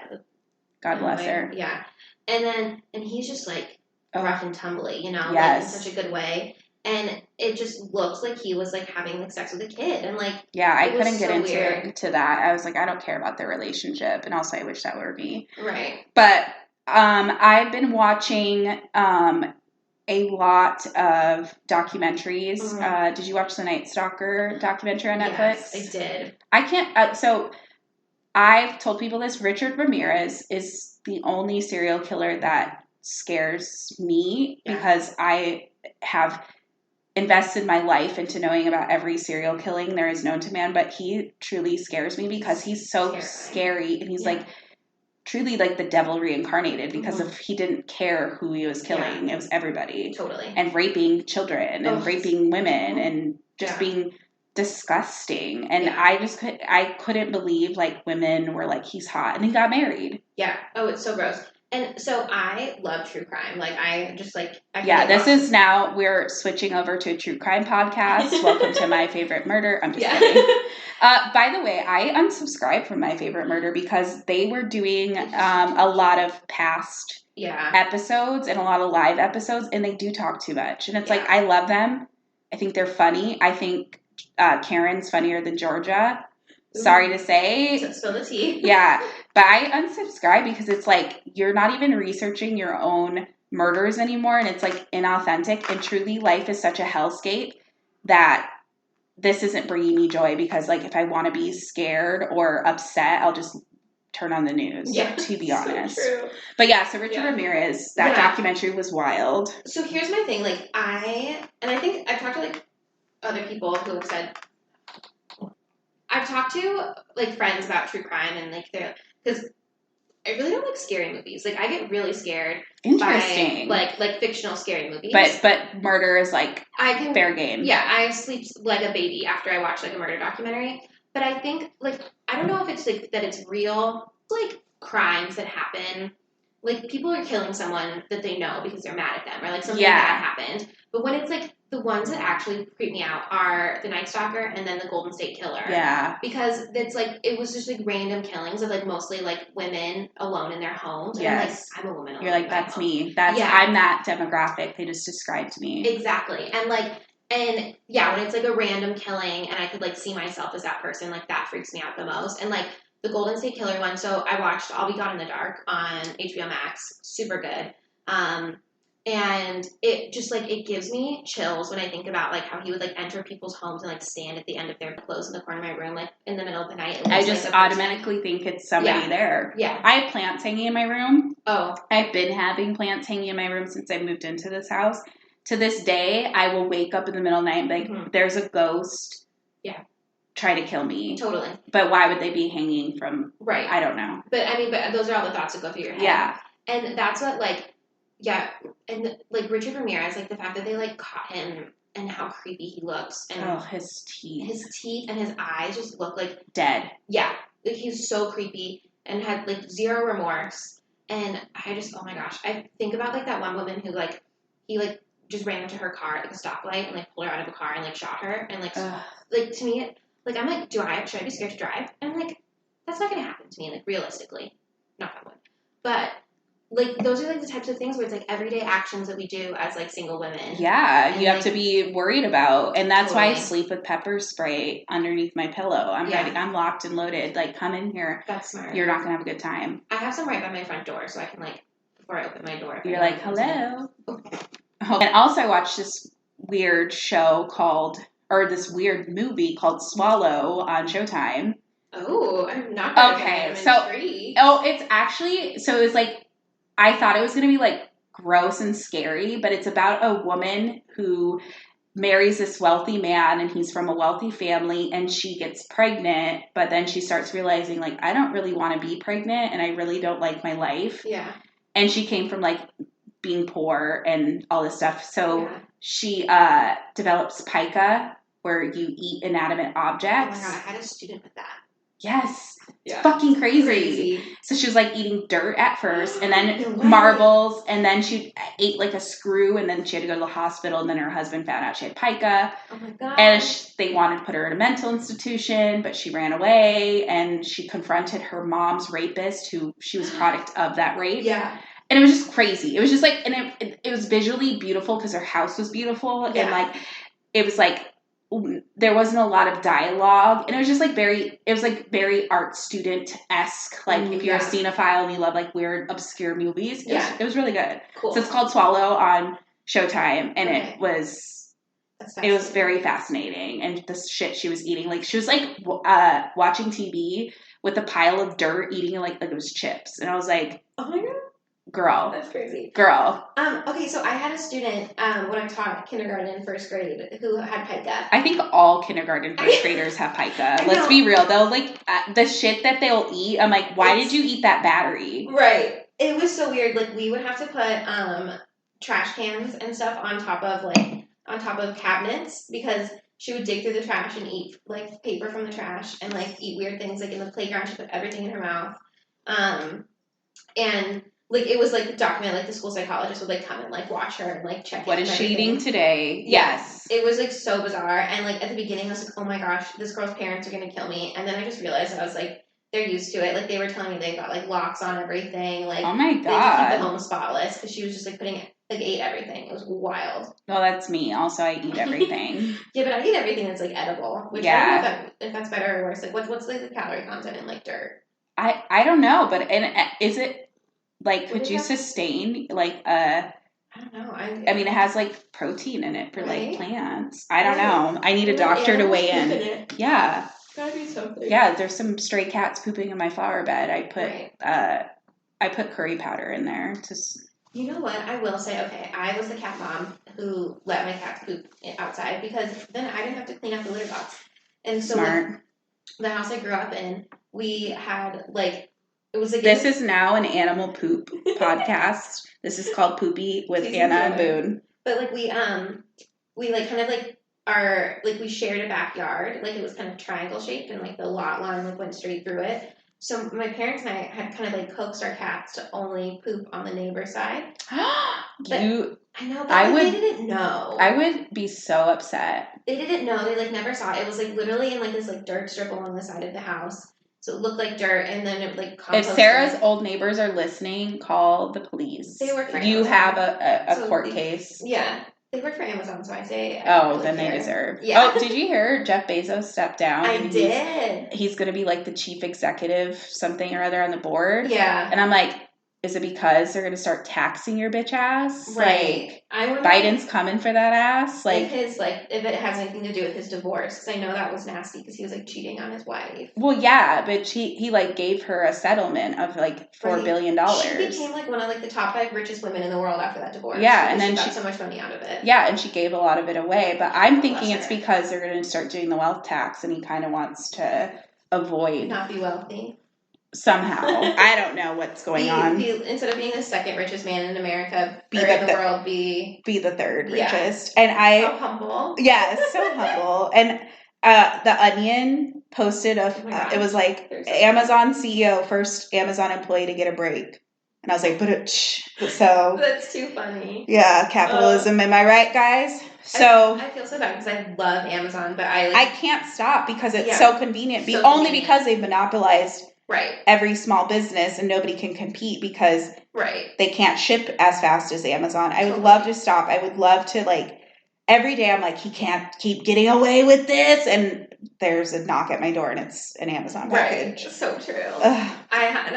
God bless her. Yeah. And he's just like rough and tumbly, you know, yes. like in such a good way. And it just looks like he was like having like sex with a kid. And like, I couldn't get into that. I was like, I don't care about their relationship. And also I wish that were me. Right. But I've been watching a lot of documentaries. Mm-hmm. Did you watch the Night Stalker documentary on Netflix? Yes, I did. I can't. So I've told people this. Richard Ramirez is the only serial killer that scares me because I have invested my life into knowing about every serial killing there is known to man. But he truly scares me because he's so scary, and he's like truly like the devil reincarnated because if he didn't care who he was killing, it was everybody. Totally. And raping children and raping women and just being disgusting. And I couldn't believe like women were like, he's hot, and he got married. Yeah. Oh, it's so gross. And so I love true crime. Like I just like this is now we're switching over to a true crime podcast. Welcome to My Favorite Murder. I'm just kidding. By the way, I unsubscribed from My Favorite Murder because they were doing a lot of past episodes and a lot of live episodes, and they do talk too much. And it's like, I love them. I think they're funny. I think Karen's funnier than Georgia. Sorry to say. Spill the tea. Yeah. But I unsubscribe because it's like you're not even researching your own murders anymore, and it's like inauthentic. And truly, life is such a hellscape that this isn't bringing me joy because, like, if I want to be scared or upset, I'll just turn on the news, to be honest. True. But so Richard Ramirez, that documentary was wild. So here's my thing. Like, I think I've talked to, like, other people who have said, I've talked to, like, friends about true crime, and, like, they're, because I really don't like scary movies. Like, I get really scared by, like fictional scary movies. But murder is, like, fair game. Yeah, I sleep like a baby after I watch, like, a murder documentary. But I think, like, I don't know if it's, like, that it's real, like, crimes that happen. Like, people are killing someone that they know because they're mad at them, or, like, something bad happened. But when it's, like, the ones that actually creep me out are the Night Stalker and then the Golden State Killer. Yeah. Because it's, like, it was just, like, random killings of, like, mostly, like, women alone in their homes. Yes. And I'm, like, I'm a woman alone. You're like, that's me. I'm that demographic they just described me. Exactly. And, like, when it's, like, a random killing and I could, like, see myself as that person, like, that freaks me out the most. And, like, the Golden State Killer one, so I watched I'll Be Gone in the Dark on HBO Max. Super good. And it just, like, it gives me chills when I think about, like, how he would, like, enter people's homes and, like, stand at the end of their clothes in the corner of my room, like, in the middle of the night. I just automatically think it's somebody there. Yeah. I have plants hanging in my room. Oh. I've been having plants hanging in my room since I moved into this house. To this day, I will wake up in the middle of the night and be like, there's a ghost. Yeah. Try to kill me. Totally. But why would they be hanging from... Right. I don't know. But, I mean, those are all the thoughts that go through your head. Yeah. And that's what, like... Yeah, and, like, Richard Ramirez, like, the fact that they, like, caught him and how creepy he looks. And his teeth. His teeth and his eyes just look like... Dead. Yeah. Like, he's so creepy and had, like, zero remorse. And I just, oh my gosh. I think about, like, that one woman who, like, he, like, just ran into her car at, like, a stoplight and, like, pulled her out of a car and, like, shot her. And, like, like, to me, like, I'm like, should I be scared to drive? And I'm like, that's not going to happen to me, like, realistically. Not that one. But... Like, those are, like, the types of things where it's, like, everyday actions that we do as, like, single women. Yeah, and you have to be worried about. And that's why I sleep with pepper spray underneath my pillow. I'm ready. I'm locked and loaded. Like, come in here. That's smart. You're not going to have a good time. I have some right by my front door, so I can, like, before I open my door. You're like, hello. And also I watched this weird show this weird movie called Swallow on Showtime. Oh, I'm not gonna Okay, I'm so intrigued. it's actually so it was like I thought it was gonna be like gross and scary, but it's about a woman who marries this wealthy man and he's from a wealthy family and she gets pregnant, but then she starts realizing like I don't really want to be pregnant and I really don't like my life. Yeah. And she came from like being poor and all this stuff. So she develops pica where you eat inanimate objects. Oh my god, I had a student with that. Yes. It's fucking crazy. So she was like eating dirt at first and then marbles and then she ate like a screw and then she had to go to the hospital and then her husband found out she had pica. Oh my god. And they wanted to put her in a mental institution, but she ran away and she confronted her mom's rapist who she was a product of that rape. Yeah. And it was just crazy. It was just like, and it was visually beautiful because her house was beautiful. Yeah. And like, it was like, there wasn't a lot of dialogue. And it was just like very art student-esque. Like if you're a cinephile and you love like weird, obscure movies, it was really good. Cool. So it's called Swallow on Showtime. And it was very fascinating. And the shit she was eating, like she was like watching TV with a pile of dirt eating like it was chips. And I was like, oh my God. Girl. That's crazy. Girl. Okay, so I had a student when I taught kindergarten and first grade who had pica. I think all kindergarten first graders have pica. Let's be real. They'll like the shit that they'll eat. I'm like, why did you eat that battery? Right. It was so weird. Like we would have to put trash cans and stuff on top of cabinets because she would dig through the trash and eat like paper from the trash and like eat weird things. Like in the playground, she put everything in her mouth. And like it was like documented, like the school psychologist would like come and like watch her and like check. What is she eating today? Yes. It was like so bizarre. And like at the beginning I was like, oh my gosh, this girl's parents are gonna kill me. And then I just realized I was like, they're used to it. Like they were telling me they got like locks on everything. Like oh my God. They just keep the home spotless because she was just like ate everything. It was wild. Well, that's me. Also, I eat everything. Yeah, but I eat everything that's like edible. Which I don't know if that's better or worse. Like what's like the calorie content in like dirt? I don't know, but is it like could you sustain like I don't know. I mean, it has like protein in it for like plants. I don't know. I need a doctor to weigh in. Yeah. Gotta be something. Yeah, there's some stray cats pooping in my flower bed. I put curry powder in there to. You know what? I will say, okay, I was the cat mom who let my cats poop outside because then I didn't have to clean up the litter box. And so smart. The house I grew up in, we had like. This is now an animal poop podcast. This is called Poopy with Anna and Boon. But like we like kind of like we shared a backyard. Like it was kind of triangle shaped and like the lot line like went straight through it. So my parents and I had kind of like coaxed our cats to only poop on the neighbor's side. I know, but they didn't know. I would be so upset. They didn't know. They like never saw it. It was like literally in like this like dirt strip along the side of the house. So it looked like dirt, and then it like composted. If Sarah's old neighbors are listening, call the police. They work for you Amazon. Have a court case. Yeah, they work for Amazon, so I say. Then they deserve. Yeah. Oh, did you hear Jeff Bezos stepped down? I did. He's going to be like the chief executive, something or other on the board. Yeah. And I'm like, is it because they're going to start taxing your bitch ass? Right. Like, Biden's coming for that ass. Like if it has anything to do with his divorce, because I know that was nasty because he was like cheating on his wife. Well, yeah, but he like gave her a settlement of like $4 billion. She became like one of like the top 5 richest women in the world after that divorce. Yeah, and then she got so much money out of it. Yeah, and she gave a lot of it away. But I'm thinking it's because they're going to start doing the wealth tax, and he kind of wants to avoid not be wealthy. Somehow. I don't know what's going on. Instead of being the second richest man in America in the world, be the third richest. And so humble. Yeah, so humble. And The Onion posted it was like Amazon CEO, first Amazon employee to get a break. And I was like, so that's too funny. Yeah, capitalism. Am I right, guys? So I feel so bad because I love Amazon, but I can't stop because it's so convenient. Only because they've monopolized every small business and nobody can compete because they can't ship as fast as Amazon. I would love to stop. I would love to like every day I'm like, he can't keep getting away with this, and there's a knock at my door and it's an Amazon package. Right. So true. Ugh. I had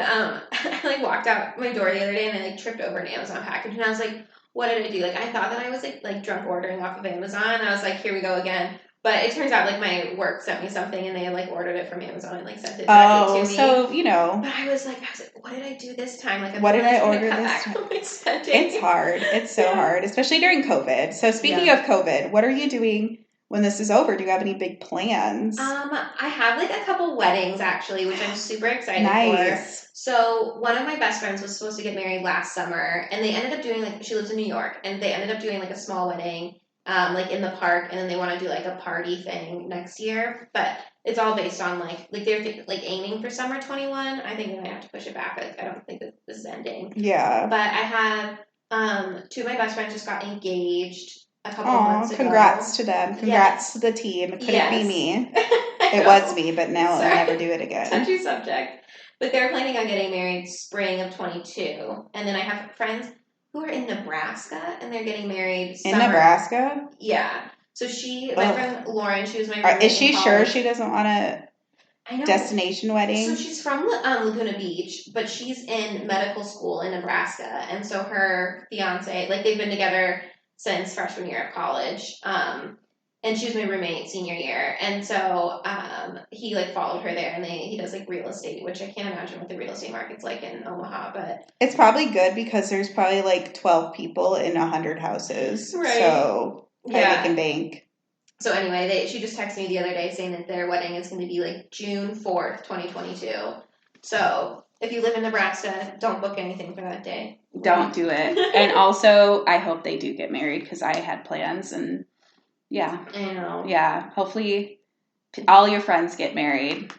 I like walked out my door the other day and I like tripped over an Amazon package and I was like, what did I do? Like, I thought that I was like drunk ordering off of Amazon. I was like, here we go again. But it turns out like my work sent me something and they had like ordered it from Amazon and like sent it directly to me. So, you know. But I was like, what did I do this time? Like, what did I order cut this back time? on my spending. It's hard. It's so hard, especially during COVID. So speaking of COVID, what are you doing when this is over? Do you have any big plans? I have like a couple weddings actually, which I'm super excited for. So one of my best friends was supposed to get married last summer, and they ended up doing like, she lives in New York, and they ended up doing like a small wedding, like in the park, and then they want to do like a party thing next year. But it's all based on like they're like aiming for summer 21. I think they might have to push it back. Like I don't think that this is ending. Yeah. But I have two of my best friends just got engaged a couple of months ago. Congrats to them. Congrats to the team. It couldn't be me. It was me, but now I'll never do it again. Touchy subject. But they're planning on getting married spring of 22. And then I have friends who are in Nebraska, and they're getting married summer. In Nebraska? Yeah. So my friend Lauren, she was my roommate. Is she sure she doesn't want a destination wedding? So she's from Laguna Beach, but she's in medical school in Nebraska. And so her fiance, like they've been together since freshman year of college. And she was my roommate senior year. And so he like followed her there, and he does like real estate, which I can't imagine what the real estate market's like in Omaha, but it's probably good because there's probably like 12 people in 100 houses. Right. So they can bank. So anyway, she just texted me the other day saying that their wedding is going to be like June 4th, 2022. So if you live in Nebraska, don't book anything for that day. Don't do it. And also, I hope they do get married because I had plans and yeah. I know. Yeah. Hopefully all your friends get married.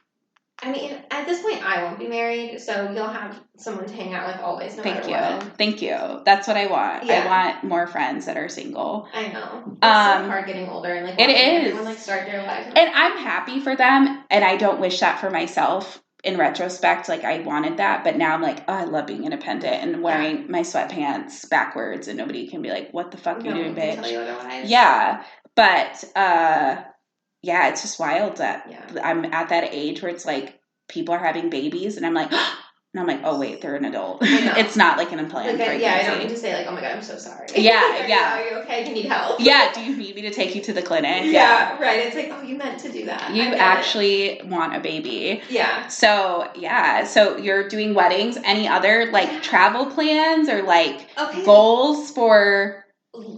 I mean, at this point, I won't be married, so you'll have someone to hang out with always, no matter what. Thank you. That's what I want. Yeah. I want more friends that are single. I know. It's so hard getting older and like it is. Everyone like start their life. And I'm happy for them, and I don't wish that for myself. In retrospect, like I wanted that, but now I'm like, oh, I love being independent and wearing my sweatpants backwards, and nobody can be like, "What the fuck are you doing, bitch?" Tell you otherwise. Yeah, but yeah, it's just wild that I'm at that age where it's like people are having babies, and I'm like, and I'm like, oh wait, they're an adult. It's not like an unplanned pregnancy. Yeah, I don't need to say like, oh my god, I'm so sorry. Yeah, yeah. Are you okay? Do you need help? Yeah. Do you need me to take you to the clinic? Yeah, right. It's like, oh, you meant to do that. You actually want a baby. Yeah. So yeah, so you're doing weddings. Any other like travel plans or like goals for?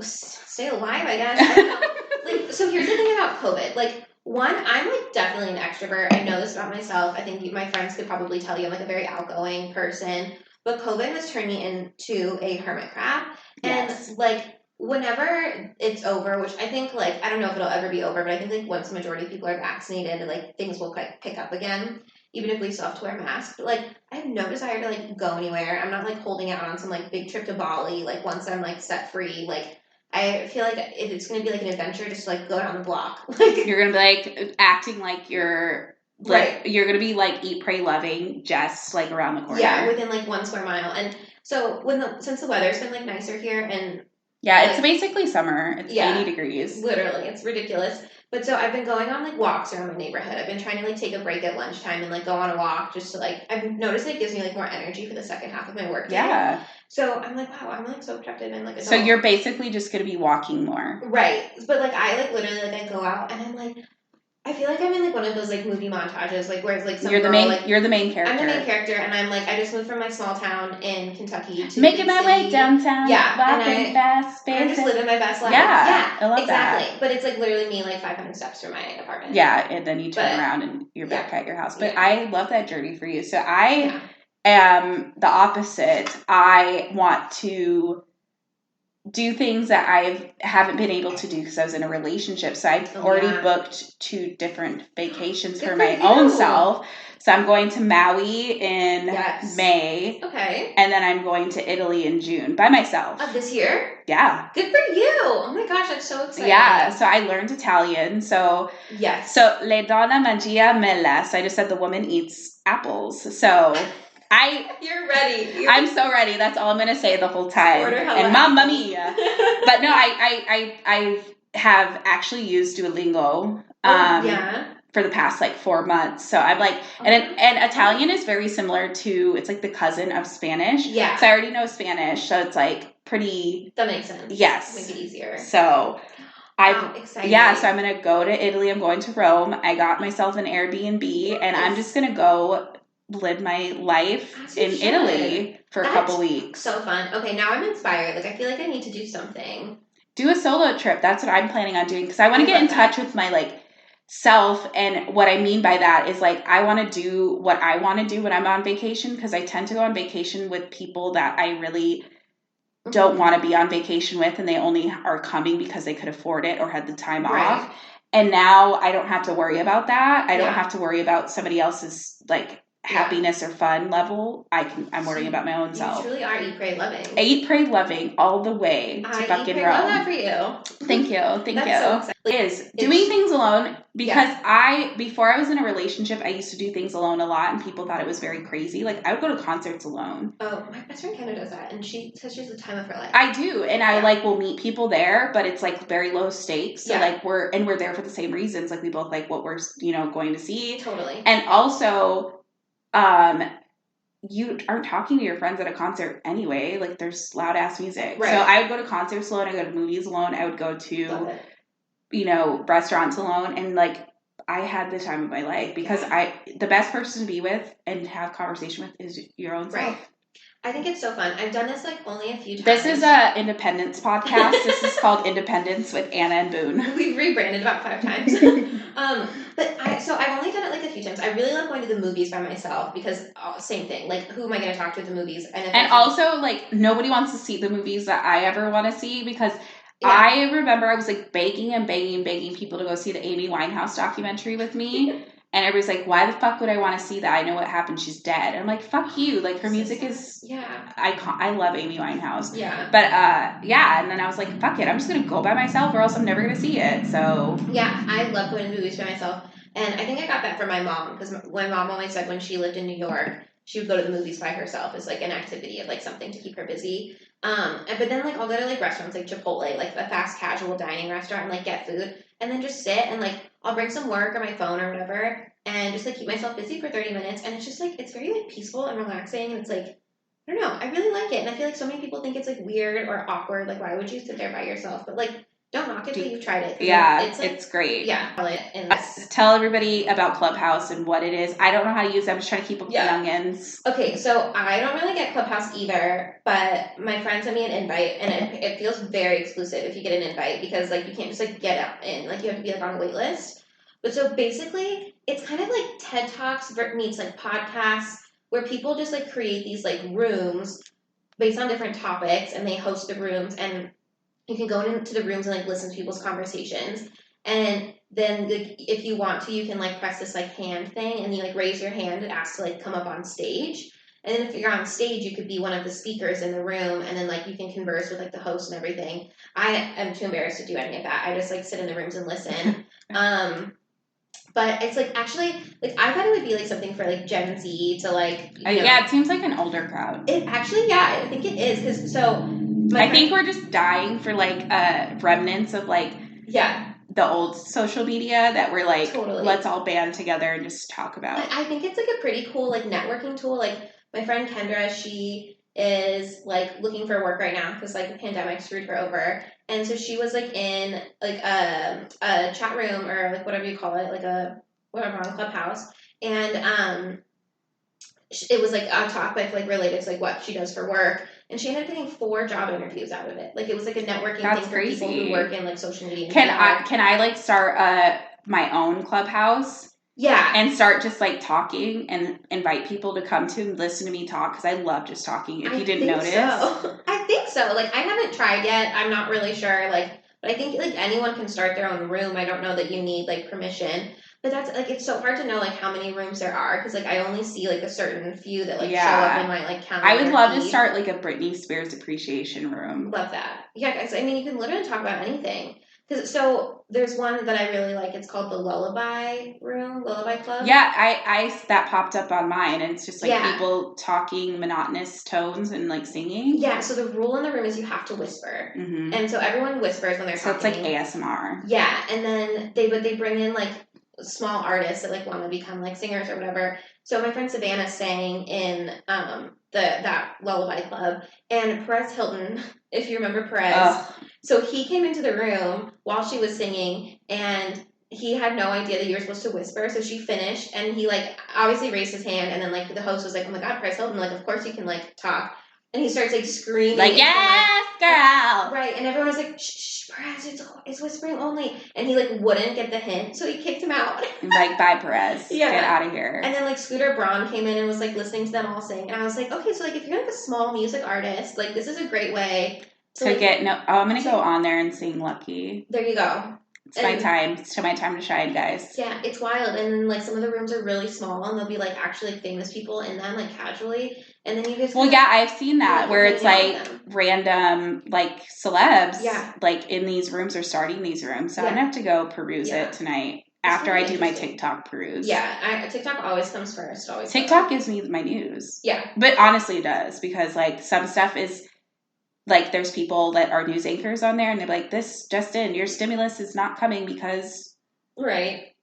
Stay alive, I guess. I don't know. Like, so here's the thing about COVID. Like, one, I'm like definitely an extrovert. I know this about myself. I think my friends could probably tell you I'm like a very outgoing person. But COVID has turned me into a hermit crab. And like whenever it's over, which I think like, I don't know if it'll ever be over, but I think like once the majority of people are vaccinated, like things will like pick up again. Even if we still have to wear masks. But like I have no desire to like go anywhere. I'm not like holding out on some like big trip to Bali. Like once I'm like set free, like I feel like it's going to be like an adventure just to like go down the block. Like you're going to be like acting like you're like, you're going to be like eat, pray, loving just like around the corner. Yeah, within like 1 square mile. And so since the weather's been like nicer here and it's basically summer. It's 80 degrees. Literally. It's ridiculous. But so I've been going on like walks around my neighborhood. I've been trying to like take a break at lunchtime and like go on a walk just to like, I've noticed it gives me like more energy for the second half of my work day. Yeah. So I'm like, wow, I'm like so productive and like adult. So you're basically just going to be walking more. Right. But like I like literally like I go out and I'm like, I feel like I'm in like one of those like movie montages, like where it's like some you're the girl, main like, you're the main character. I'm the main character, and I'm like I just moved from my small town in Kentucky to making my way downtown. Yeah, walking fast, I'm just living my best life. Yeah, I love exactly. that. But it's like literally me like 500 steps from my apartment. Yeah, and then you turn around and you're back at your house. But I love that journey for you. So I am the opposite. I want to do things that I haven't been able to do because I was in a relationship. So I've already booked 2 different vacations for my own self. So I'm going to Maui in May. Okay. And then I'm going to Italy in June by myself. This year? Yeah. Good for you. Oh my gosh, that's so exciting. Yeah. So I learned Italian. So So le donna mangia mela. So I just said the woman eats apples. So you're ready. I'm so ready. That's all I'm going to say the whole time. And mamma mia. But no, I have actually used Duolingo for the past like 4 months. So I'm like, and Italian is very similar to, it's like the cousin of Spanish. Yeah. So I already know Spanish. So it's like pretty. That makes sense. Yes. Make it easier. So exciting. Yeah, so I'm going to go to Italy. I'm going to Rome. I got myself an Airbnb, and I'm just going to go live my life in Italy for a couple weeks. So fun. Okay, now I'm inspired. Like, I feel like I need to do something. Do a solo trip. That's what I'm planning on doing, because I want to get in touch with my, like, self. And what I mean by that is, like, I want to do what I want to do when I'm on vacation, because I tend to go on vacation with people that I really don't want to be on vacation with, and they only are coming because they could afford it or had the time off. And now I don't have to worry about that. I don't have to worry about somebody else's, like, happiness or fun level. I'm worrying about my own self. You truly are eat, pray, loving. Eat, pray, loving all the way to fucking Rome. I love that for you. Thank you. That's so exciting. Doing things alone, because before I was in a relationship, I used to do things alone a lot, and people thought it was very crazy. Like, I would go to concerts alone. Oh, my best friend Kendra does that, and she says she has the time of her life. I do, and I will meet people there, but it's like very low stakes. So like we're there for the same reasons. Like, we both like what we're going to see. Totally. And also, you aren't talking to your friends at a concert anyway. Like, there's loud ass music. Right. So I would go to concerts alone. I go to movies alone. I would go to, restaurants alone. And, like, I had the time of my life, because the best person to be with and have conversation with is your own self. I think it's so fun. I've done this, like, only a few times. This is a Independence podcast. This is called Independence with Anna and Boon. We've rebranded about 5 times. But I've only done it, like, a few times. I really love going to the movies by myself, because same thing. Like, who am I going to talk to at the movies? And also, like, nobody wants to see the movies that I ever want to see, because I remember I was, like, begging people to go see the Amy Winehouse documentary with me. And everybody's like, why the fuck would I want to see that? I know what happened. She's dead. And I'm like, fuck you. Like, her music is I love Amy Winehouse. Yeah. But, and then I was like, fuck it. I'm just going to go by myself, or else I'm never going to see it. So. Yeah, I love going to movies by myself. And I think I got that from my mom, because my mom always said when she lived in New York, she would go to the movies by herself as, like, an activity of, like, something to keep her busy. But then, like, I'll go to, like, restaurants like Chipotle, like a fast casual dining restaurant, and, like, get food, and then just sit and, like, I'll bring some work or my phone or whatever, and just, like, keep myself busy for 30 minutes, and it's just, like, it's very, like, peaceful and relaxing, and it's, like, I don't know, I really like it, and I feel like so many people think it's, like, weird or awkward, like, why would you sit there by yourself, but, like, don't knock it till you've tried it. Yeah, it's great. Yeah. Tell everybody about Clubhouse and what it is. I don't know how to use it. I'm just trying to keep up with the youngins. Okay, so I don't really get Clubhouse either, but my friend sent me an invite, and it feels very exclusive if you get an invite, because, like, you can't just, like, get in. Like, you have to be, like, on a wait list. But so basically, it's kind of like TED Talks meets, like, podcasts, where people just, like, create these, like, rooms based on different topics, and they host the rooms, and you can go into the rooms and, like, listen to people's conversations. And then, like, if you want to, you can, like, press this, like, hand thing, and you, like, raise your hand and ask to, like, come up on stage. And then if you're on stage, you could be one of the speakers in the room, and then, like, you can converse with, like, the host and everything. I am too embarrassed to do any of that. I just, like, sit in the rooms and listen. But it's, like, actually, like, I thought it would be, like, something for, like, Gen Z to, like, it seems like an older crowd. It actually, I think it is, because I think we're just dying for, like, remnants of, like, the old social media that we're like, let's all band together and just talk about. I think it's, like, a pretty cool, like, networking tool. Like, my friend Kendra, she is, like, looking for work right now because, like, the pandemic screwed her over. And so she was, like, in, like, a chat room, or, like, whatever you call it, like whatever, on Clubhouse. And it was, like, a topic, like, related to, like, what she does for work. And she ended up getting 4 job interviews out of it. Like, it was, like, a networking thing for people who work in, like, social media. Can I like, start my own Clubhouse? Yeah. And start just, like, talking and invite people to come to and listen to me talk, because I love just talking, if you didn't notice. I think so. Like, I haven't tried yet. I'm not really sure. Like, but I think, like, anyone can start their own room. I don't know that you need, like, permission. But that's, like, it's so hard to know, like, how many rooms there are, because, like, I only see, like, a certain few that, like, show up in my, like, calendar. I would love to start, like, a Britney Spears appreciation room. Love that. Yeah, guys, I mean, you can literally talk about anything. So there's one that I really like. It's called the Lullaby Club. Yeah, I that popped up on mine, and it's just, like, people talking monotonous tones and, like, singing. Yeah, so the rule in the room is you have to whisper. Mm-hmm. And so everyone whispers when they're talking. So it's, like, ASMR. Yeah, and then they bring in, like, small artists that, like, want to become, like, singers or whatever. So my friend Savannah sang in that lullaby club, and Perez Hilton, if you remember Perez, Ugh. so he came into the room while she was singing, and he had no idea that you were supposed to whisper, so she finished, and he, like, obviously raised his hand, and then, like, the host was like, oh my god, Perez Hilton, like, of course you can, like, talk. And he starts, like, screaming. Like, yes, girl! Right, and everyone was like, shh, Perez, it's whispering only. And he, like, wouldn't get the hint, so he kicked him out. Like, bye, Perez. Yeah. Get out of here. And then, like, Scooter Braun came in and was, like, listening to them all sing. And I was like, okay, so, like, if you're, like, a small music artist, like, this is a great way to like, get, I'm going to go on there and sing Lucky. There you go. It's my time. It's my time to shine, guys. Yeah, it's wild. And then, like, some of the rooms are really small, and there'll be, like, actually famous people in them, like, casually. And then you guys... Well, yeah, I've seen that, where it's, like, random, like, celebs, like, in these rooms or starting these rooms. So I'm going to have to go peruse it tonight after I do my TikTok peruse. Yeah, TikTok always comes first. TikTok gives me my news. Yeah. But honestly, it does, because, like, some stuff is... Like, there's people that are news anchors on there, and they're like, this just in, your stimulus is not coming because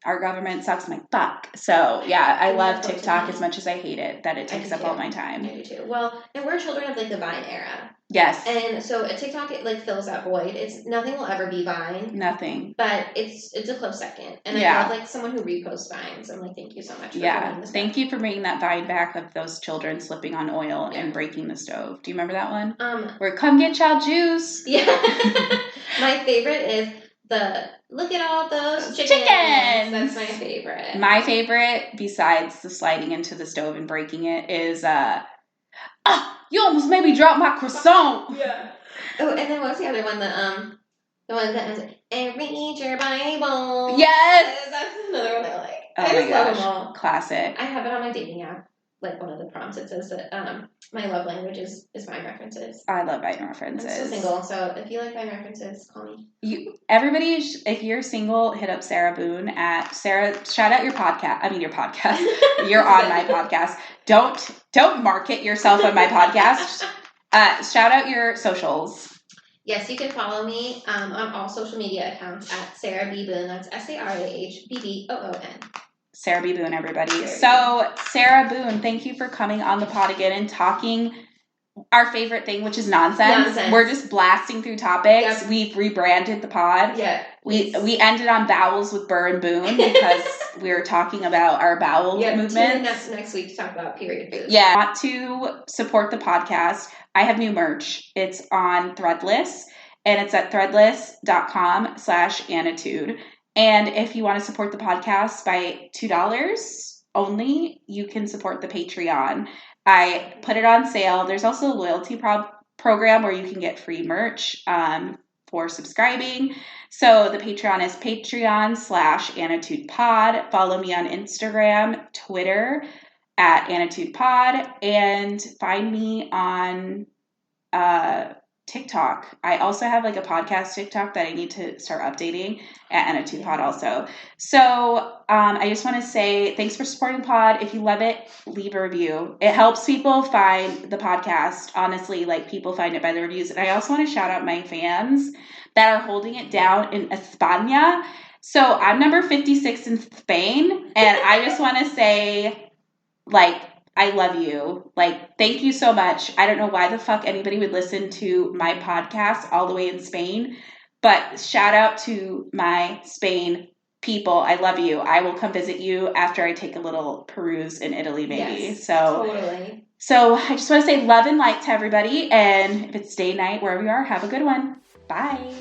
our government sucks. I'm like, fuck. So, yeah, I love TikTok as much as I hate it, that it takes up all my time. I do too. Well, and we're children of, like, the Vine era. Yes. And so a TikTok, it, like, fills that void. Nothing will ever be Vine. Nothing. But it's a close second. And I love, like, someone who reposts Vines. I'm like, thank you so much for doing this. Thank you for bringing that Vine back of those children slipping on oil and breaking the stove. Do you remember that one? Where come get y'all juice. Yeah. My favorite is the look at all those chickens. That's my favorite. My favorite, besides the sliding into the stove and breaking it, is you almost made me drop my croissant. Yeah. Oh, and then what's the other one? The one that was, and read your Bible. Yes. That's another one I like. Oh I just love them all. Classic. I have it on my dating app. Like, one of the prompts, it says that my love language is Vine references. I love Vine references. I'm still single, so if you like Vine references, call me. Everybody, if you're single, hit up Sarah Boon at Sarah. Shout out your podcast. I mean, your podcast. You're on my podcast. Don't market yourself on my podcast. Shout out your socials. Yes, you can follow me on all social media accounts at Sarah B. Boon. That's SarahBBOON. Sarah B. Boon, everybody. So, Sarah Boon, thank you for coming on the pod again and talking our favorite thing, which is nonsense. We're just blasting through topics. Yep. We've rebranded the pod. Yeah. We ended on bowels with Burr and Boon because we were talking about our bowel movements. Tune in next week to talk about period foods. Yeah. Want to support the podcast? I have new merch. It's on Threadless, and it's at threadless.com/Anitude. And if you want to support the podcast by $2 only, you can support the Patreon. I put it on sale. There's also a loyalty program where you can get free merch for subscribing. So the Patreon is Patreon.com/AnitudePod. Follow me on Instagram, Twitter at AnitudePod, and find me on TikTok. I also have like a podcast TikTok that I need to start updating at AnitudePod also. So I just want to say thanks for supporting the pod. If you love it, leave a review. It helps people find the podcast. Honestly, like, people find it by the reviews. And I also want to shout out my fans that are holding it down in España. So I'm number 56 in Spain, and I just want to say, like, I love you. Like, thank you so much. I don't know why the fuck anybody would listen to my podcast all the way in Spain, but shout out to my Spain people. I love you. I will come visit you after I take a little peruse in Italy, maybe. Yes, so totally. So I just want to say love and light to everybody, and if it's day, night, wherever you are, have a good one. Bye.